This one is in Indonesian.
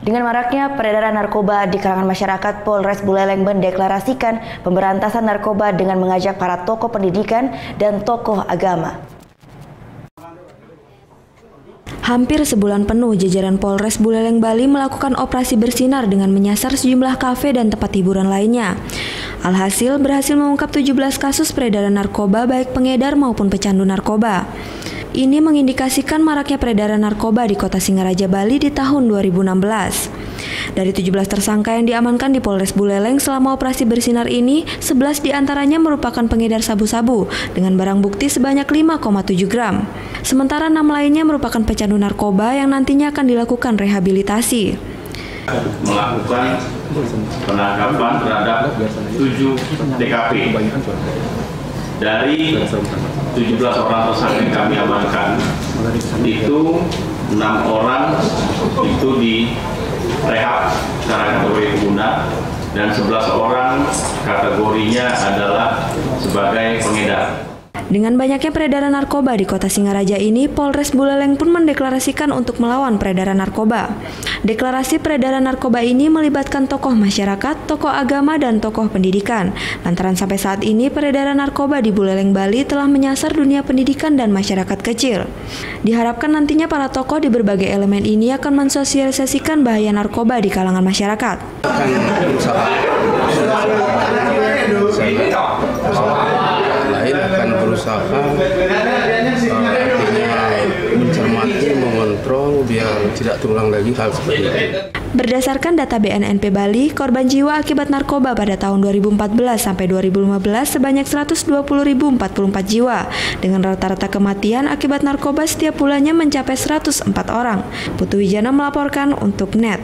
Dengan maraknya peredaran narkoba di kalangan masyarakat, Polres Buleleng mendeklarasikan pemberantasan narkoba dengan mengajak para tokoh pendidikan dan tokoh agama. Hampir sebulan penuh, jajaran Polres Buleleng, Bali melakukan operasi bersinar dengan menyasar sejumlah kafe dan tempat hiburan lainnya. Alhasil berhasil mengungkap 17 kasus peredaran narkoba baik pengedar maupun pecandu narkoba. Ini mengindikasikan maraknya peredaran narkoba di Kota Singaraja, Bali di tahun 2016. Dari 17 tersangka yang diamankan di Polres Buleleng selama operasi bersinar ini, 11 diantaranya merupakan pengedar sabu-sabu dengan barang bukti sebanyak 5,7 gram. Sementara 6 lainnya merupakan pecandu narkoba yang nantinya akan dilakukan rehabilitasi. Melakukan penangkapan terhadap 7 TKP. Dari 17 orang tersangka yang kami amankan, itu 6 orang itu direhab secara kategori pengguna dan 11 orang kategorinya adalah sebagai pengedar. Dengan banyaknya peredaran narkoba di Kota Singaraja ini, Polres Buleleng pun mendeklarasikan untuk melawan peredaran narkoba. Deklarasi peredaran narkoba ini melibatkan tokoh masyarakat, tokoh agama, dan tokoh pendidikan. Lantaran sampai saat ini peredaran narkoba di Buleleng, Bali telah menyasar dunia pendidikan dan masyarakat kecil. Diharapkan nantinya para tokoh di berbagai elemen ini akan mensosialisasikan bahaya narkoba di kalangan masyarakat. Akan berusaha mencermati, mengontrol biar tidak terulang lagi hal seperti ini. Berdasarkan data BNNP Bali, korban jiwa akibat narkoba pada tahun 2014 sampai 2015 sebanyak 120.044 jiwa, dengan rata-rata kematian akibat narkoba setiap bulannya mencapai 104 orang. Putu Wijana melaporkan untuk NET.